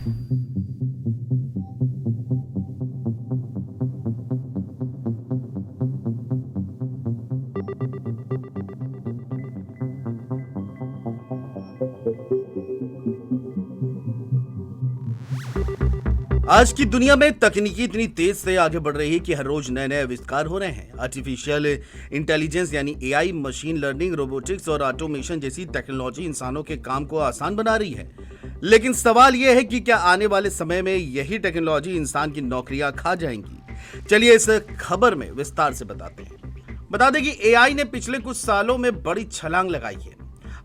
आज की दुनिया में तकनीकी इतनी तेज से आगे बढ़ रही है कि हर रोज नए नए आविष्कार हो रहे हैं। आर्टिफिशियल इंटेलिजेंस यानी एआई, मशीन लर्निंग, रोबोटिक्स और ऑटोमेशन जैसी टेक्नोलॉजी इंसानों के काम को आसान बना रही है। लेकिन सवाल यह है कि क्या आने वाले समय में यही टेक्नोलॉजी इंसान की नौकरियां खा जाएंगी? चलिए इस खबर में विस्तार से बताते हैं। बता दें कि एआई ने पिछले कुछ सालों में बड़ी छलांग लगाई है।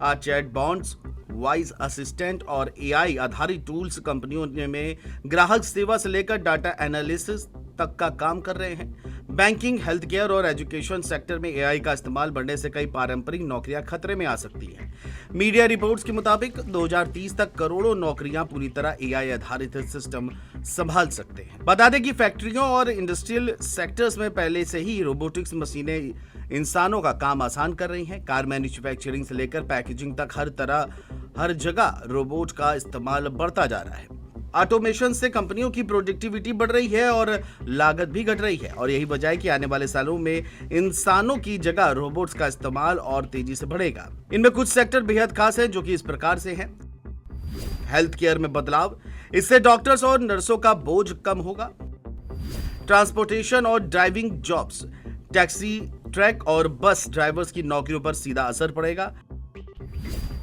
आज चैटबॉट्स, वॉइस असिस्टेंट और एआई आधारित टूल्स कंपनियों में ग्राहक सेवा से लेकर डाटा एनालिसिस तक का काम कर रहे हैं। बैंकिंग, हेल्थ केयर और एजुकेशन सेक्टर में एआई का इस्तेमाल बढ़ने से कई पारंपरिक नौकरियां खतरे में आ सकती हैं। मीडिया रिपोर्ट्स के मुताबिक 2030 तक करोड़ों नौकरियां पूरी तरह एआई आधारित सिस्टम संभाल सकते हैं। बता दें कि फैक्ट्रियों और इंडस्ट्रियल सेक्टर्स में पहले से ही रोबोटिक्स मशीनें इंसानों का काम आसान कर रही हैं। कार मैन्युफैक्चरिंग से लेकर पैकेजिंग तक हर जगह रोबोट का इस्तेमाल बढ़ता जा रहा है। ऑटोमेशन से कंपनियों की प्रोडक्टिविटी बढ़ रही है और लागत भी घट रही है, और यही वजह है कि आने वाले सालों में इंसानों की जगह रोबोट्स का इस्तेमाल और तेजी से बढ़ेगा। इनमें कुछ सेक्टर बेहद खास हैं, जो कि इस प्रकार से हैं। हेल्थ केयर में बदलाव, इससे डॉक्टर्स और नर्सों का बोझ कम होगा। ट्रांसपोर्टेशन और ड्राइविंग जॉब्स, टैक्सी, ट्रक और बस ड्राइवर्स की नौकरियों पर सीधा असर पड़ेगा।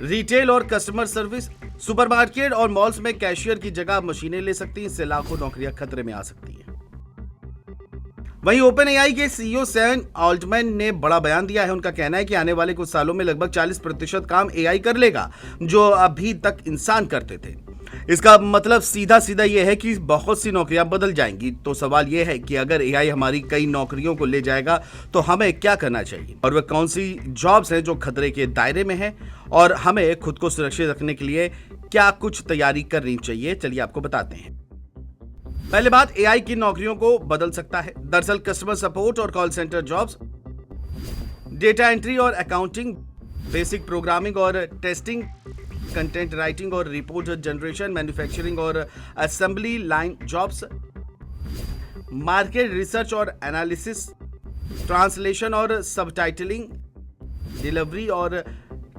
रिटेल और कस्टमर सर्विस, सुपरमार्केट और मॉल्स में कैशियर की जगह मशीनें ले सकती हैं। इससे लाखों नौकरियां खतरे में आ सकती हैं। वहीं ओपन एआई के सीईओ सैम ऑल्टमैन ने बड़ा बयान दिया है। उनका कहना है कि आने वाले कुछ सालों में लगभग 40% काम एआई कर लेगा, जो अभी तक इंसान करते थे। इसका मतलब सीधा सीधा यह है कि बहुत सी नौकरियां बदल जाएंगी। तो सवाल यह है कि अगर एआई हमारी कई नौकरियों को ले जाएगा तो हमें क्या करना चाहिए, और वह कौन सी जॉब्स हैं जो खतरे के दायरे में हैं, और हमें खुद को सुरक्षित रखने के लिए क्या कुछ तैयारी करनी चाहिए। चलिए आपको बताते हैं। पहले बात, एआई की नौकरियों को बदल सकता है। दरअसल कस्टमर सपोर्ट और call centre jobs, data entry और अकाउंटिंग, बेसिक प्रोग्रामिंग और टेस्टिंग, कंटेंट राइटिंग और रिपोर्ट जनरेशन, मैन्युफैक्चरिंग और assembly line jobs, market research और एनालिसिस, ट्रांसलेशन और सबटाइटलिंग, डिलीवरी और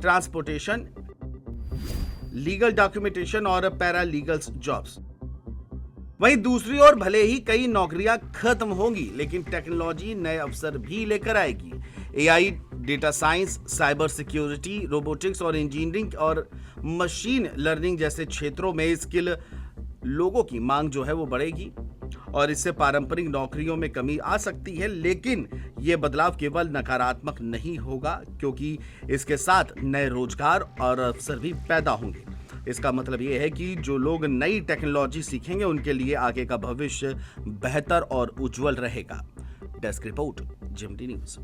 ट्रांसपोर्टेशन, लीगल डॉक्यूमेंटेशन और पैरालीगल जॉब्स। वहीं दूसरी ओर भले ही कई नौकरियां खत्म होंगी, लेकिन टेक्नोलॉजी नए अवसर भी लेकर आएगी। AI, data science, cyber security, robotics और इंजीनियरिंग और मशीन लर्निंग जैसे क्षेत्रों में स्किल लोगों की मांग जो है वो बढ़ेगी, और इससे पारंपरिक नौकरियों में कमी आ सकती है। लेकिन यह बदलाव केवल नकारात्मक नहीं होगा, क्योंकि इसके साथ नए रोजगार और अवसर भी पैदा होंगे। इसका मतलब यह है कि जो लोग नई टेक्नोलॉजी सीखेंगे उनके लिए आगे का भविष्य बेहतर और उज्जवल रहेगा। Desk report, JMD news.